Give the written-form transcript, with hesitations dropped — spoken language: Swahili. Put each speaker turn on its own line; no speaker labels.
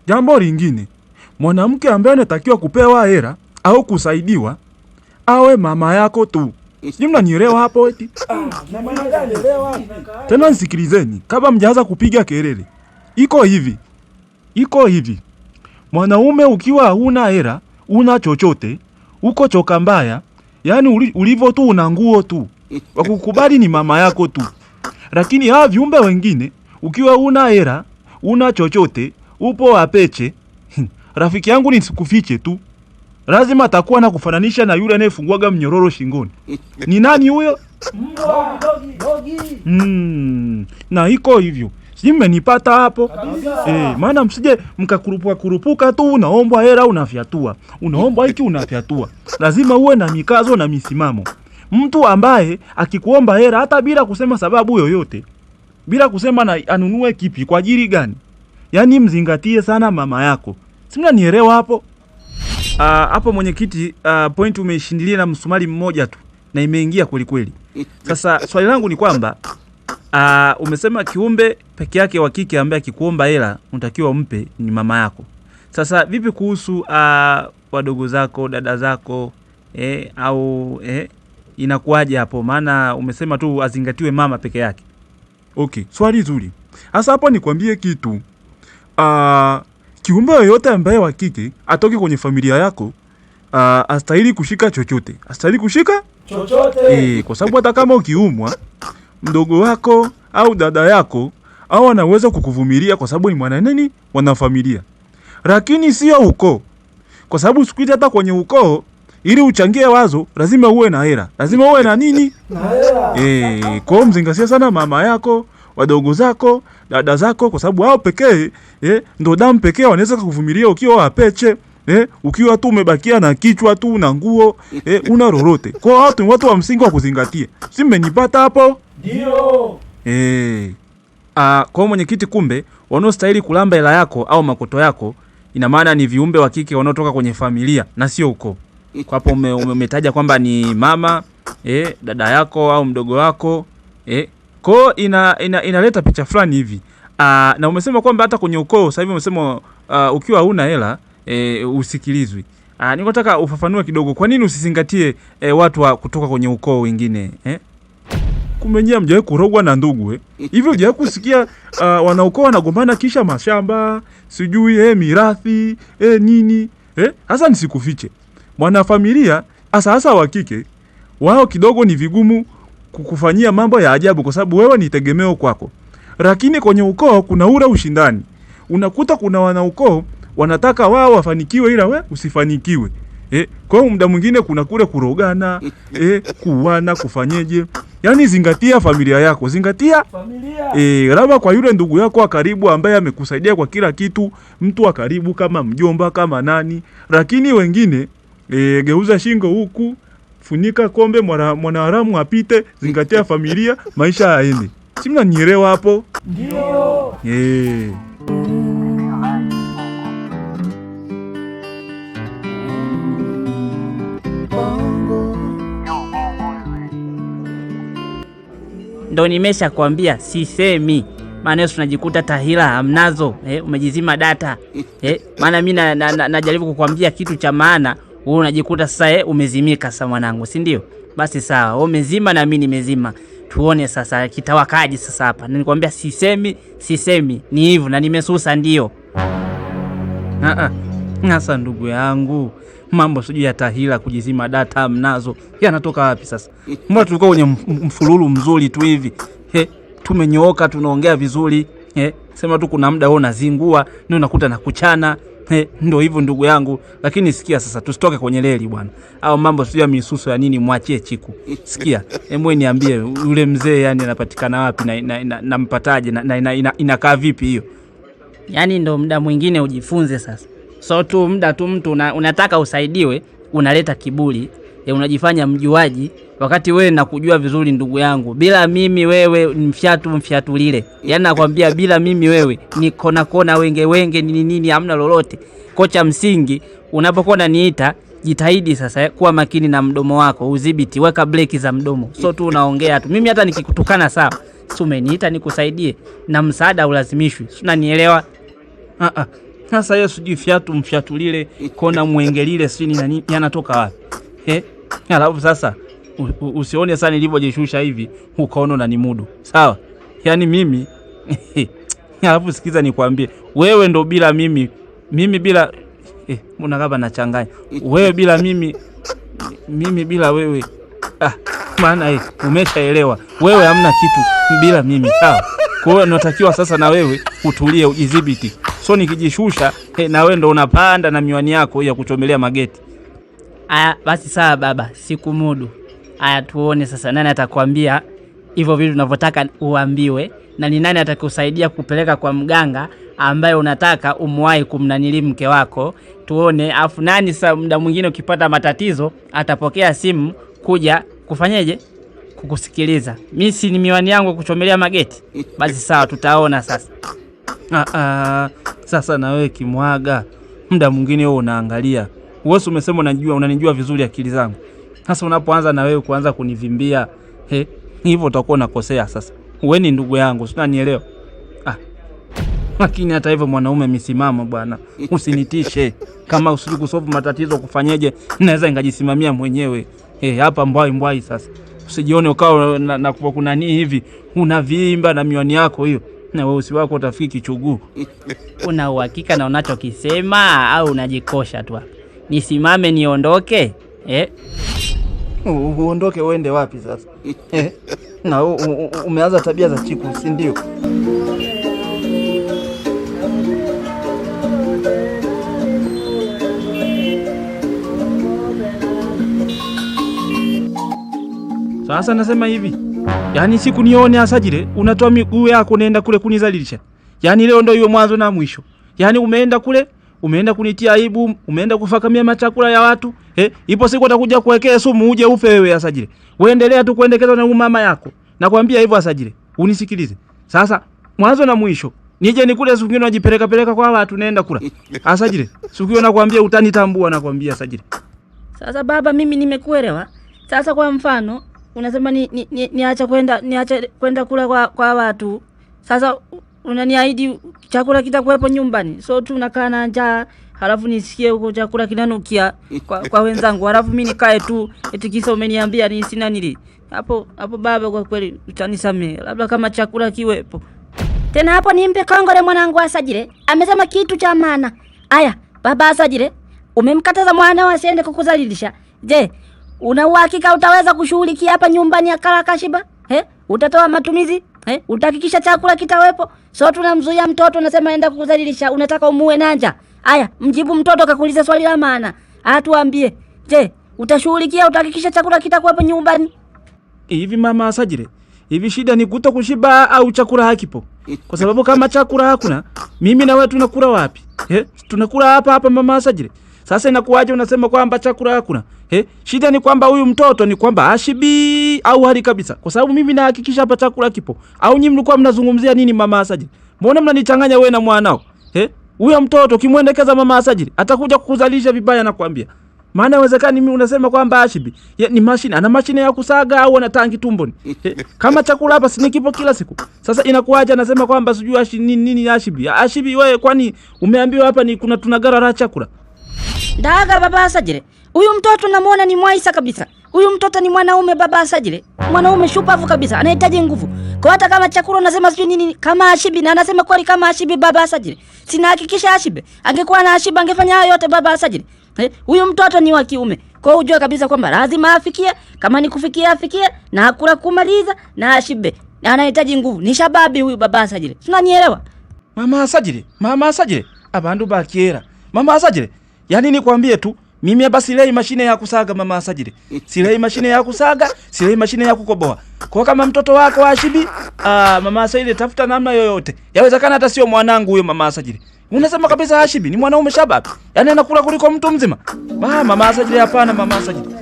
Jambo lingine, mwanamke ambaye anatakiwa kupewa hela au kusaidiwa awe mama yako tu. Sijui mnanielewa hapo eti? Tena nisikilizeni kabla mjaanza kupiga kelele. Iko hivi. Mwanaume ukiwa huna hela, una chochote, uko choka mbaya, yani ulivyo tu una nguo tu. Wakukubali ni mama yako tu. Lakini hawa viumbe wengine, ukiwa huna hela, una chochote, upo wapeche, rafiki yangu nisikufiche tu, lazima atakuwa na kufananisha na yule anayefunguaga mnyororo shingoni. Ni nani huyo?
Mbwa, dogi.
Na iko hivyo. Sijui mmenipata hapo? Maana msije mkakurupuka tu, unaombwa hela unafyatua. Unaombwa hiki unafyatua. Lazima uwe na mikazo na misimamo. Mtu ambaye akikuomba hela hata bila kusema sababu yoyote, bila kusema na anunue kipi kwa ajili gani, yani mzingatie sana mama yako. Si mnanielewa hapo? Hapo mwenyekiti, point umeishindilia na msumari mmoja tu na imeingia kweli kweli. Sasa swali langu ni kwamba umesema kiumbe peke yake wa kike ambaye akikuomba hela unatakiwa umpe ni mama yako. Sasa vipi kuhusu wadogo zako, dada zako, au inakuaje hapo? Maana umesema tu azingatiwe mama peke yake. Okay, swali zuri. Sasa hapo nikwambie kitu. Kiumbe yoyote ambaye wa kike atoke kwenye familia yako, astahili kushika chochote. Astahili kushika chochote. Kwa sababu hata kama ukiumwa, mdogo wako au dada yako au anaweza kukuvumilia kwa sababu ni mwana familia. Lakini sio ukoo. Kwa sababu siku hizi hata kwenye ukoo ili uchangie wazo lazima uwe na hela. Lazima uwe na nini?
Na hela.
Kwa hiyo mzingatie sana mama yako, wadogo zako, dada zako, kwa sababu hao pekee ndo damu pekee wanaweza kukuvumilia ukiwa wapeche, ukiwa tu umebakia na kichwa tu na nguo, una lolote. Kwa hiyo watu wa msingi wa kuzingatia. Si mmenipata hapo?
Ndio.
Kwa mwenyekiti, kumbe wanaostahili kulamba hela yako au makoto yako ina maana ni viumbe wa kike wanaotoka kwenye familia na sio ukoo. Kwa hapo umetaja kwamba ni mama, dada yako au mdogo wako, kwa inaleta picha fulani hivi. Na umesema kwamba hata kwenye ukoo sasa hivi umesema ukiwa huna hela usikilizwi. Ninataka ufafanue kidogo, kwa nini usizingatie watu wa kutoka kwenye ukoo wengine? Kumenyea mjawe kurogwa na ndugu hivyo hujawahi kusikia wanaukoo wanagombana kisha mashamba, sijui mirathi, nini? Hasa nisikufiche. Mwana familia hasa wa kike wao kidogo ni vigumu kukufanyia mambo ya ajabu kwa sababu wewe ni tegemeo kwako. Lakini kwenye ukoo kuna ule ushindani. Unakuta kuna wanaukoo wanataka wao wafanikiwe ila wewe usifanikiwe. Kwa hiyo muda mwingine kuna kule kurogana, kuwana, kufanyeje. Yaani zingatia familia yako, zingatia familia. Labda kwa yule ndugu yako wa karibu ambaye amekusaidia kwa kila kitu, mtu wa karibu kama mjomba, kama nani. Lakini wengine geuza shingo huku, funika kombe, mwanaharamu apite, zingatia familia, maisha yaende. Si mnanielewa hapo? Ndio.
Ndo nimesha kuambia sisemi. Maana tunajikuta tahila hamnazo, umejizima data. Maana mimi najaribu kukwambia kitu cha maana, wewe unajikuta sasa umezimika sasa mwanangu, si ndio? Basi sawa, wewe umezima na mimi nimezima. Tuone sasa kitawakaje sasa hapa. Nilikwambia sisemi. Ni hivyo na nimesusa ndio. Sasa ndugu yangu, mambo sijui ya tahila kujizima data mnazo yanatoka wapi sasa? Mbona tulikuwa kwenye mfululu mzuri tu hivi, tumenyooka, tunaongea vizuri, sema tu kuna muda wewe unazingua ni unakuta na kuchana, ndio hivyo ndugu yangu. Lakini sikia sasa, tusitoke kwenye reli bwana. Au mambo sijui ya misuso ya nini, mwachie Chiku. Sikia, hebu niambie yule mzee yani anapatikana wapi na mpataje na inakaa vipi hiyo? Yani ndo muda mwingine ujifunze sasa. So tu muda tu mtu unataka usaidiwe, unaleta kiburi, unajifanya mjuaji wakati wewe nakujua vizuri ndugu yangu. Bila mimi wewe mfyatulile. Yaani nakwambia bila mimi wewe ni kona wenge nini hamna lolote. Kocha msingi unapokuwa unaniita, jitahidi sasa kuwa makini na mdomo wako, udhibiti, weka breki za mdomo. So tu unaongea tu. Mimi hata nikikutukana sawa. Si umeniita nikusaidie na msaada ulazimishwi. Unanielewa? Sasa hiyo sijui fiatu mfiatulile kona muengelile sini na nini yanatoka wapi? Alafu sasa usione sana nilivyojishusha hivi ukaona na nimudu. Sawa? Yaani mimi alafu sikiza nikwambie, wewe ndo bila mimi bila mbona kama nachanganya. Wewe bila mimi bila wewe. Maana umeshaelewa. Wewe hamna kitu bila mimi. Sawa? Kwa hiyo natakiwa sasa na wewe utulie, ujidhibiti. So nikijishusha na wewe ndo unapanda na miwani yako ya kuchomelea mageti. Aya basi sawa baba, sikumudu. Aya tuone sasa nani atakwambia hivyo vitu unavyotaka uambiwe, na ni nani atakusaidia kupeleka kwa mganga ambaye unataka umwahi kumnanili mke wako. Tuone afu nani sasa muda mwingine ukipata matatizo atapokea simu kuja kufanyeje? Kukusikiliza. Mimi si ni miwani yangu kuchomelea mageti. Basi sawa tutaona sasa. Sasa na wewe kimwaga, muda mwingine wewe unaangalia. Wewe umesema unanijua vizuri akili zangu. Sasa unapoanza na wewe kuanza kunivimbia, hivyo utakuwa unakosea sasa. Wewe ni ndugu yangu, unanielewa? Lakini hata hivyo mwanaume misimamo bwana. Usinitishe. Kama usiji kusolve matatizo kufanyeje? Naweza ngajisimamia mwenyewe. Hapa mbwai sasa. Usijione ukao na kuna nini hivi unavimba na miwani yako hiyo. Na wewe usi wako utafiki kichuguu. Una uhakika na unachokisema au unajikosha tu hapa? Nisimame niondoke? Uondoke uende wapi sasa? Na umeanza tabia za chiku, si ndio? Sasa nasema hivi. Yaani siku nione Asajile unatoa miguu yako unaenda kule kunizalilisha. Yaani leo ndio hiyo mwanzo na mwisho. Yaani umeenda kule, umeenda kunitia aibu, umeenda kufakamia machakula ya watu. Ipo siku atakuja kuwekea sumu uje ufe wewe Asajile. Uendelea tu kuendekeza na mama yako. Nakwambia hivyo Asajile. Unisikilize. Sasa mwanzo na mwisho. Nije nikule siku nyingine unajipeleka kwa watu naenda kula. Asajile, siku hiyo nakwambia utanitambua nakwambia Asajile. Sasa baba mimi nimekuelewa. Sasa kwa mfano unasema niacha kwenda kula kwa watu. Sasa unaniahidi chakula kitakuwepo nyumbani. So tunakaa na njaa, halafu nisikie huko chakula kinanukia kwa wenzangu. Halafu mimi nikae tu eti kisa umeniambia ni sina nili. Hapo baba kwa kweli utanisamee. Labda kama chakula kiwepo. Tena hapo nimpe kongole mwanangu Asajile. Amesema kitu cha maana. Aya, baba Asajile, umemkataza mwanao asiende kukuzalilisha. Je, una uhakika utaweza kushughulikia hapa nyumbani ya Karakashiba? Utatoa matumizi? Utahakikisha chakula kitawepo? So tunamzuia mtoto unasema aenda kukuzalilisha, unataka umuue nanja. Aya, mjibu mtoto kakuuliza swali la maana. Tuambie. Je, utashughulikia utahakikisha chakula kitakuwepo nyumbani? Hivi mama Asajile, hivi shida ni kutokushiba au chakula hakipo? Kwa sababu kama chakula hakuna, mimi na wewe tunakula wapi? Tunakula hapa mama Asajile. Sasa inakuaje unasema kwamba chakula hakuna? Shida ni kwamba huyu mtoto ni kwamba ashibi au hali kabisa. Kwa sababu mimi nahakikisha hapa chakula kipo. Au nyinyi mlikuwa mnazungumzia nini mama Asajile? Mbona mnanichanganya wewe na mwanao? Huyo mtoto kimuendekeza mama Asajile atakuja kukuzalisha vibaya nakwambia. Maana inawezekana mimi unasema kwamba ashibi. Ni mashine, ana mashine ya kusaga au ana tangi tumboni. Kama chakula hapa si kipo kila siku. Sasa inakuaje anasema kwamba sijui nini ashibi. Ashibi wewe kwani umeambiwa hapa ni kuna tunagara la chakula? Daga baba Asajile. Huyu mtoto namuona ni mwaisa kabisa. Huyu mtoto ni mwanaume baba Asajile. Mwanaume shupavu kabisa, anahitaji nguvu. Kwa hata kama chakula unasema sijui nini kama ashibi, na anasema kweli kama ashibi baba Asajile. Sina hakikisha ashibi. Angekuwa na ashibi angefanya hayo yote baba Asajile. Huyu mtoto ni wa kiume. Kwa hiyo ujue kabisa kwamba lazima afikie, kama ni kufikia afikie na hakula kumaliza na ashibe. Na anahitaji nguvu. Ni shababi huyu baba Asajile. Unanielewa? Mama Asajile. Abandu bakiera. Mama Asajile. Yaani nikwambie tu, mimi hapa silei mashine ya kusaga mama Asajile. Silei mashine ya kusaga, silei mashine ya kukoboa. Kwa kama mtoto wako ashibi, mama Asajile tafuta namna yoyote. Yawezekana hata sio mwanangu huyo mama Asajile. Unasema kabisa ashibi ni mwanaume shababi. Yaani anakula kuliko mtu mzima. Mama Asajile hapana mama Asajile.